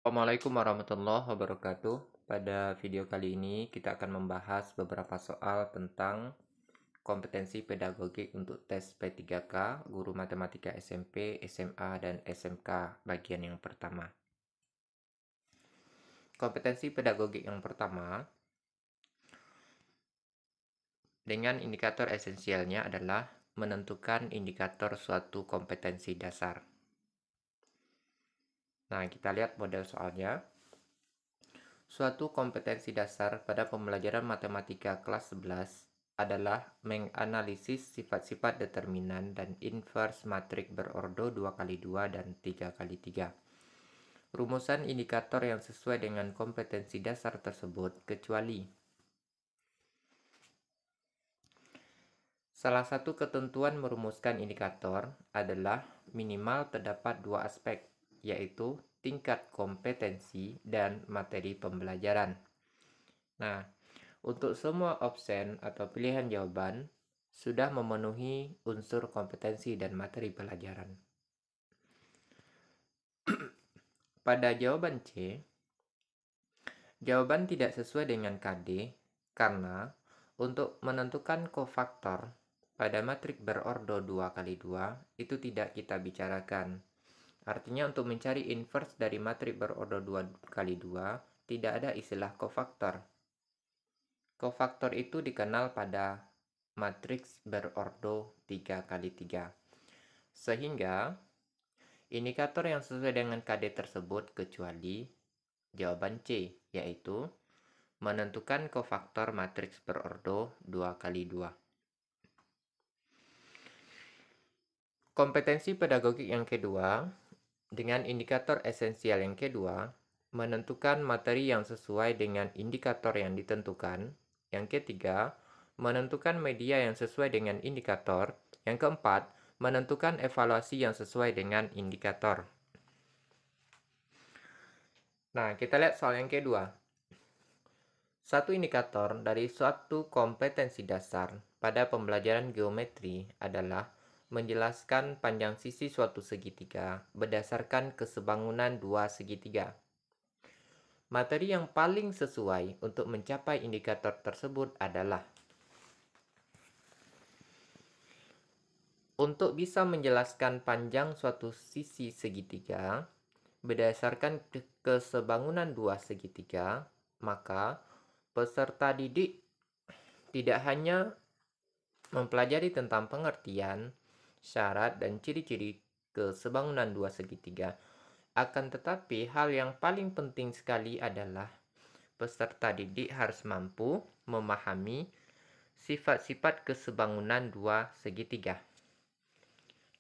Assalamualaikum warahmatullahi wabarakatuh. Pada video kali ini kita akan membahas beberapa soal tentang kompetensi pedagogik untuk tes P3K, guru matematika SMP, SMA, dan SMK bagian yang pertama. Kompetensi pedagogik yang pertama dengan indikator esensialnya adalah menentukan indikator suatu kompetensi dasar. Nah, kita lihat model soalnya. Suatu kompetensi dasar pada pembelajaran matematika kelas 11 adalah menganalisis sifat-sifat determinan dan inverse matrik berordo 2x2 dan 3x3. Rumusan indikator yang sesuai dengan kompetensi dasar tersebut kecuali salah satu ketentuan merumuskan indikator adalah minimal terdapat dua aspek, yaitu tingkat kompetensi dan materi pembelajaran. Nah, untuk semua opsi atau pilihan jawaban sudah memenuhi unsur kompetensi dan materi pelajaran. Pada jawaban C, jawaban tidak sesuai dengan KD karena untuk menentukan kofaktor pada matrik berordo 2x2 itu tidak kita bicarakan. Artinya untuk mencari inverse dari matrik berordo 2x2 tidak ada istilah kofaktor. Kofaktor itu dikenal pada matriks berordo 3x3. Sehingga indikator yang sesuai dengan KD tersebut kecuali jawaban C, yaitu menentukan kofaktor matriks berordo 2x2. Kompetensi pedagogik yang kedua dengan indikator esensial yang kedua menentukan materi yang sesuai dengan indikator yang ditentukan. Yang ketiga, menentukan media yang sesuai dengan indikator. Yang keempat, menentukan evaluasi yang sesuai dengan indikator. Nah, kita lihat soal yang kedua. Satu indikator dari suatu kompetensi dasar pada pembelajaran geometri adalah menjelaskan panjang sisi suatu segitiga berdasarkan kesebangunan dua segitiga. Materi yang paling sesuai untuk mencapai indikator tersebut adalah untuk bisa menjelaskan panjang suatu sisi segitiga berdasarkan kesebangunan dua segitiga, maka peserta didik tidak hanya mempelajari tentang pengertian, syarat, dan ciri-ciri kesebangunan dua segitiga, akan tetapi hal yang paling penting sekali adalah peserta didik harus mampu memahami sifat-sifat kesebangunan dua segitiga.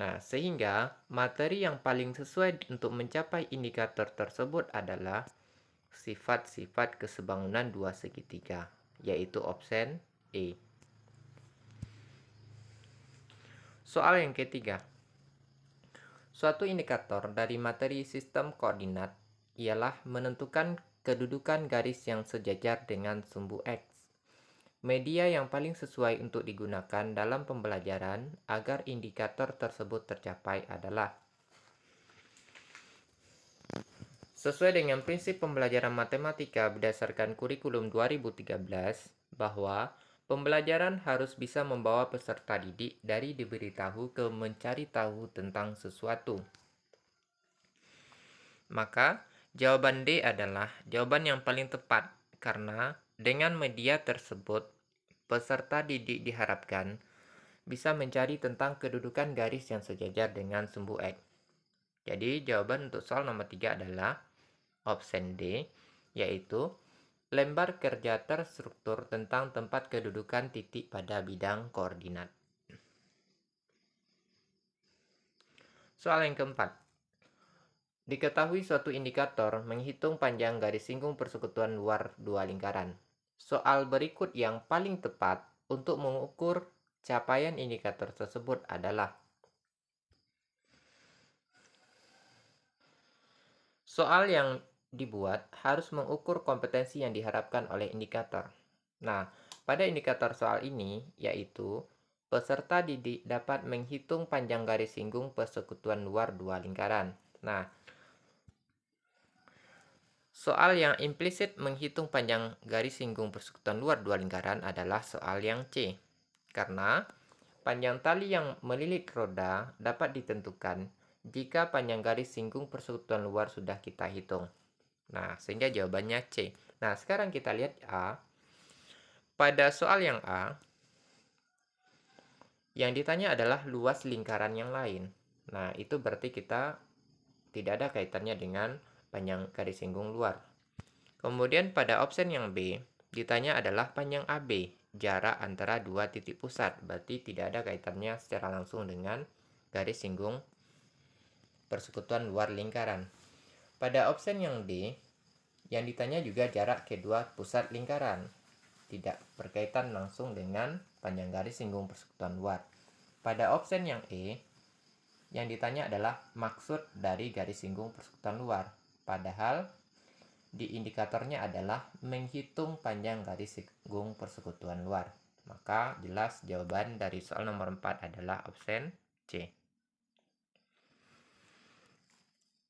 Nah, sehingga materi yang paling sesuai untuk mencapai indikator tersebut adalah sifat-sifat kesebangunan dua segitiga, yaitu opsi E. Soal yang ketiga. Suatu indikator dari materi sistem koordinat ialah menentukan kedudukan garis yang sejajar dengan sumbu X. Media yang paling sesuai untuk digunakan dalam pembelajaran agar indikator tersebut tercapai adalah sesuai dengan prinsip pembelajaran matematika berdasarkan kurikulum 2013 bahwa pembelajaran harus bisa membawa peserta didik dari diberitahu ke mencari tahu tentang sesuatu. Maka jawaban D adalah jawaban yang paling tepat karena dengan media tersebut peserta didik diharapkan bisa mencari tentang kedudukan garis yang sejajar dengan sumbu X. Jadi jawaban untuk soal nomor 3 adalah opsi D, yaitu lembar kerja terstruktur tentang tempat kedudukan titik pada bidang koordinat. Soal yang keempat. Diketahui suatu indikator menghitung panjang garis singgung persekutuan luar dua lingkaran. Soal berikut yang paling tepat untuk mengukur capaian indikator tersebut adalah soal yang dibuat harus mengukur kompetensi yang diharapkan oleh indikator. Nah, pada indikator soal ini yaitu peserta didik dapat menghitung panjang garis singgung persekutuan luar dua lingkaran. Nah, Soal yang implisit menghitung panjang garis singgung persekutuan luar dua lingkaran adalah soal yang C. Karena panjang tali yang melilit roda dapat ditentukan jika panjang garis singgung persekutuan luar sudah kita hitung. Nah, sehingga jawabannya C. Nah, sekarang kita lihat A. Pada soal yang A, yang ditanya adalah luas lingkaran yang lain. Nah, itu berarti kita tidak ada kaitannya dengan panjang garis singgung luar. Kemudian pada option yang B, ditanya adalah panjang AB, jarak antara dua titik pusat. Berarti tidak ada kaitannya secara langsung dengan garis singgung persekutuan luar lingkaran. Pada option yang D, yang ditanya juga jarak kedua pusat lingkaran. Tidak berkaitan langsung dengan panjang garis singgung persekutuan luar. Pada option yang E, yang ditanya adalah maksud dari garis singgung persekutuan luar. Padahal di indikatornya adalah menghitung panjang garis singgung persekutuan luar. Maka jelas jawaban dari soal nomor 4 adalah option C.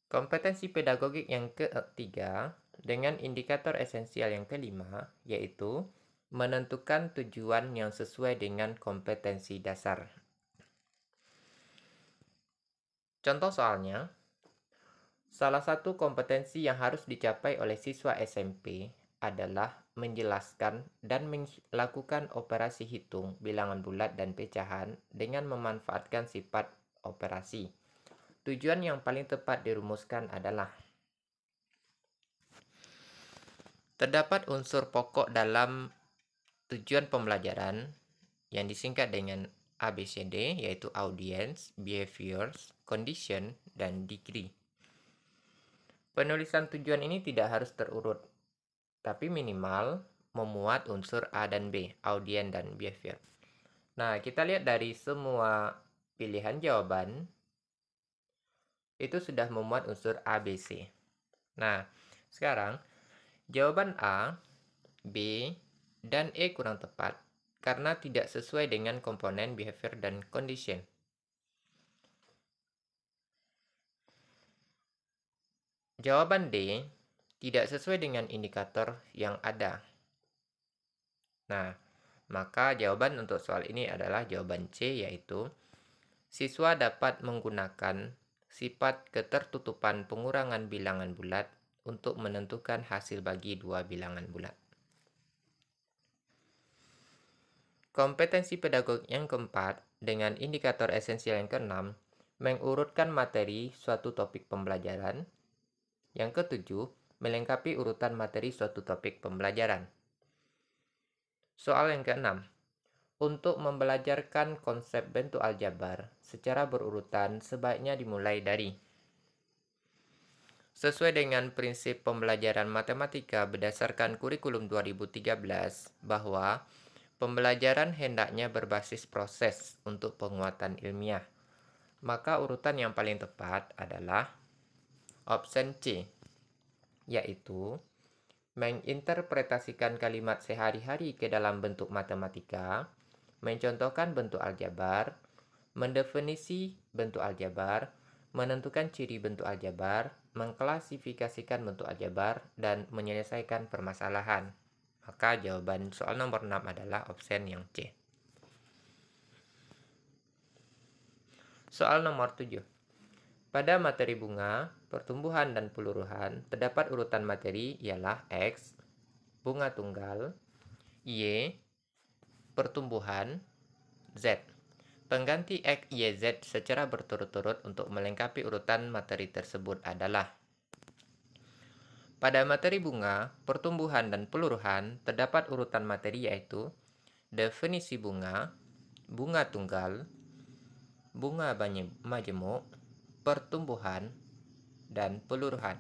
Kompetensi pedagogik yang ketiga dengan indikator esensial yang kelima, yaitu menentukan tujuan yang sesuai dengan kompetensi dasar. Contoh soalnya, salah satu kompetensi yang harus dicapai oleh siswa SMP adalah menjelaskan dan melakukan operasi hitung bilangan bulat dan pecahan dengan memanfaatkan sifat operasi. Tujuan yang paling tepat dirumuskan adalah terdapat unsur pokok dalam tujuan pembelajaran yang disingkat dengan ABCD, yaitu audience, behaviors, condition, dan degree. Penulisan tujuan ini tidak harus terurut, tapi minimal memuat unsur A dan B, audience dan behavior. Nah, kita lihat dari semua pilihan jawaban, itu sudah memuat unsur A, B, C. Nah, sekarang jawaban A, B, dan E kurang tepat karena tidak sesuai dengan komponen behavior dan condition. Jawaban D tidak sesuai dengan indikator yang ada. Nah, maka jawaban untuk soal ini adalah jawaban C, yaitu siswa dapat menggunakan sifat ketertutupan pengurangan bilangan bulat untuk menentukan hasil bagi dua bilangan bulat. Kompetensi pedagogik yang keempat dengan indikator esensial yang keenam mengurutkan materi suatu topik pembelajaran. Yang ketujuh, melengkapi urutan materi suatu topik pembelajaran. Soal yang keenam, untuk membelajarkan konsep bentuk aljabar secara berurutan sebaiknya dimulai dari sesuai dengan prinsip pembelajaran matematika berdasarkan kurikulum 2013 bahwa pembelajaran hendaknya berbasis proses untuk penguatan ilmiah. Maka urutan yang paling tepat adalah option C, yaitu menginterpretasikan kalimat sehari-hari ke dalam bentuk matematika, mencontohkan bentuk aljabar, mendefinisi bentuk aljabar, menentukan ciri bentuk aljabar, mengklasifikasikan bentuk aljabar, dan menyelesaikan permasalahan. Maka jawaban soal nomor 6 adalah option yang C. Soal nomor 7. Pada materi bunga, pertumbuhan dan peluruhan, terdapat urutan materi ialah X, bunga tunggal, Y, pertumbuhan, Z. Pengganti X, Y, Z secara berturut-turut untuk melengkapi urutan materi tersebut adalah pada materi bunga, pertumbuhan, dan peluruhan, terdapat urutan materi yaitu definisi bunga, bunga tunggal, bunga majemuk, pertumbuhan, dan peluruhan.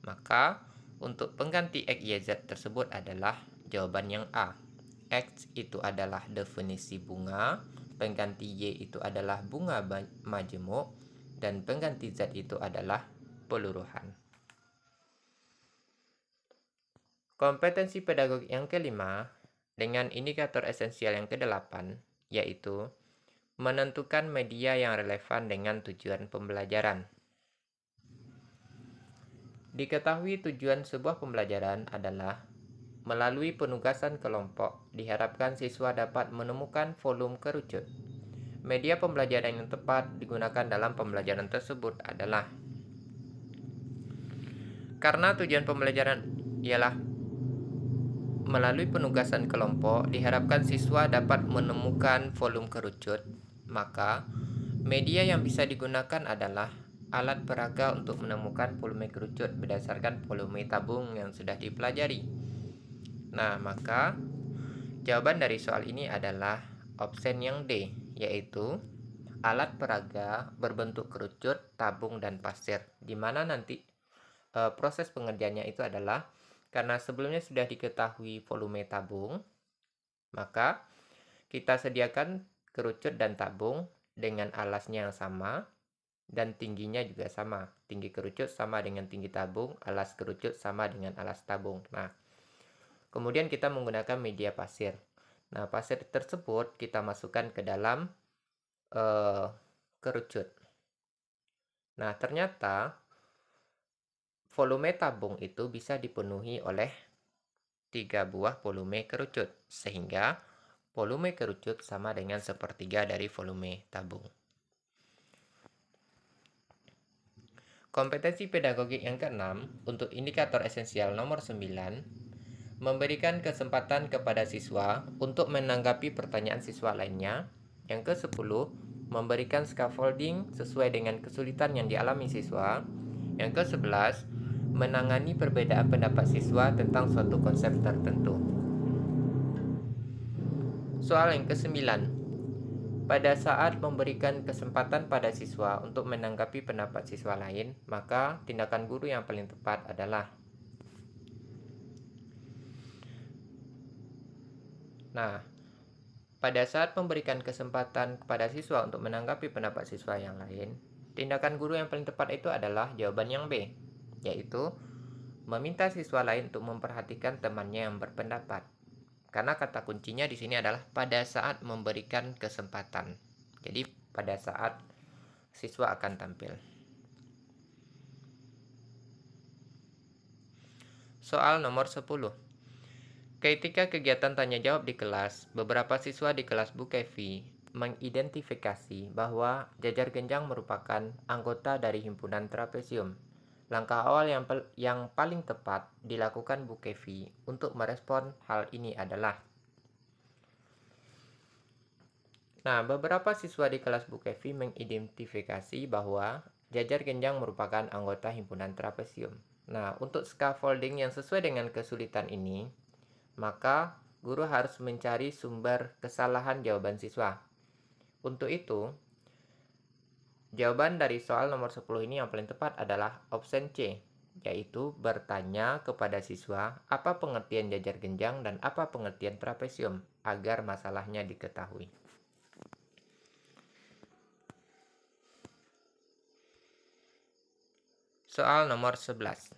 Maka untuk pengganti X, Y, Z tersebut adalah jawaban yang A. X itu adalah definisi bunga, pengganti Y itu adalah bunga majemuk, dan pengganti Z itu adalah peluruhan. Kompetensi pedagogik yang kelima dengan indikator esensial yang kedelapan, yaitu menentukan media yang relevan dengan tujuan pembelajaran. Diketahui tujuan sebuah pembelajaran adalah melalui penugasan kelompok, diharapkan siswa dapat menemukan volume kerucut. Media pembelajaran yang tepat digunakan dalam pembelajaran tersebut adalah karena tujuan pembelajaran ialah melalui penugasan kelompok, diharapkan siswa dapat menemukan volume kerucut, maka media yang bisa digunakan adalah alat peraga untuk menemukan volume kerucut berdasarkan volume tabung yang sudah dipelajari. Nah, maka jawaban dari soal ini adalah option yang D, yaitu alat peraga berbentuk kerucut, tabung, dan pasir, di mana nanti proses pengerjaannya itu adalah karena sebelumnya sudah diketahui volume tabung, maka kita sediakan kerucut dan tabung dengan alasnya yang sama dan tingginya juga sama. Tinggi kerucut sama dengan tinggi tabung, alas kerucut sama dengan alas tabung. Nah, kemudian kita menggunakan media pasir. Nah, pasir tersebut kita masukkan ke dalam kerucut. Nah, ternyata volume tabung itu bisa dipenuhi oleh 3 buah volume kerucut, sehingga volume kerucut sama dengan sepertiga dari volume tabung. Kompetensi pedagogik yang keenam untuk indikator esensial nomor 9 memberikan kesempatan kepada siswa untuk menanggapi pertanyaan siswa lainnya. Yang ke-10, memberikan scaffolding sesuai dengan kesulitan yang dialami siswa. Yang ke-11, menangani perbedaan pendapat siswa tentang suatu konsep tertentu. Soal yang ke-9, pada saat memberikan kesempatan pada siswa untuk menanggapi pendapat siswa lain, maka tindakan guru yang paling tepat adalah pada saat memberikan kesempatan kepada siswa untuk menanggapi pendapat siswa yang lain, tindakan guru yang paling tepat itu adalah jawaban yang B, yaitu meminta siswa lain untuk memperhatikan temannya yang berpendapat. Karena kata kuncinya di sini adalah pada saat memberikan kesempatan. Jadi pada saat siswa akan tampil. Soal nomor 10. Ketika kegiatan tanya jawab di kelas, beberapa siswa di kelas Bu Kevi mengidentifikasi bahwa jajar genjang merupakan anggota dari himpunan trapesium. Langkah awal yang paling tepat dilakukan Bu Kevi untuk merespon hal ini adalah beberapa siswa di kelas Bu Kevi mengidentifikasi bahwa jajar genjang merupakan anggota himpunan trapesium. Nah, untuk scaffolding yang sesuai dengan kesulitan ini, maka guru harus mencari sumber kesalahan jawaban siswa. Untuk itu, jawaban dari soal nomor 10 ini yang paling tepat adalah option C, yaitu bertanya kepada siswa apa pengertian jajar genjang dan apa pengertian trapesium agar masalahnya diketahui. Soal nomor 11.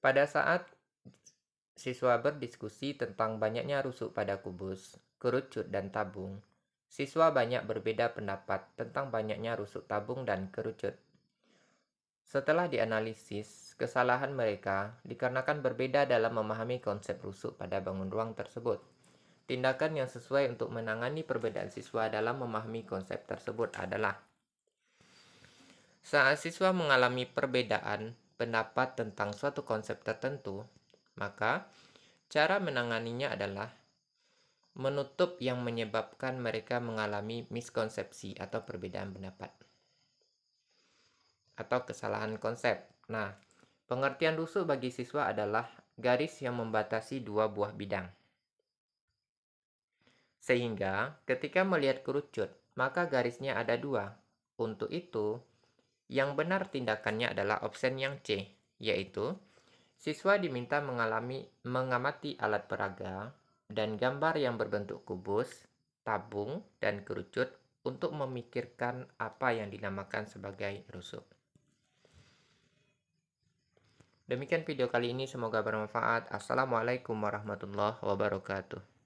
Pada saat siswa berdiskusi tentang banyaknya rusuk pada kubus, kerucut, dan tabung, siswa banyak berbeda pendapat tentang banyaknya rusuk tabung dan kerucut. Setelah dianalisis, kesalahan mereka dikarenakan berbeda dalam memahami konsep rusuk pada bangun ruang tersebut. Tindakan yang sesuai untuk menangani perbedaan siswa dalam memahami konsep tersebut adalah saat siswa mengalami perbedaan pendapat tentang suatu konsep tertentu, maka cara menanganinya adalah menutup yang menyebabkan mereka mengalami miskonsepsi atau perbedaan pendapat atau kesalahan konsep. Nah, pengertian rusuk bagi siswa adalah garis yang membatasi dua buah bidang. Sehingga ketika melihat kerucut, maka garisnya ada dua. Untuk itu, yang benar tindakannya adalah option yang C, yaitu siswa diminta mengamati alat peraga dan gambar yang berbentuk kubus, tabung, dan kerucut untuk memikirkan apa yang dinamakan sebagai rusuk. Demikian video kali ini, semoga bermanfaat. Assalamualaikum warahmatullahi wabarakatuh.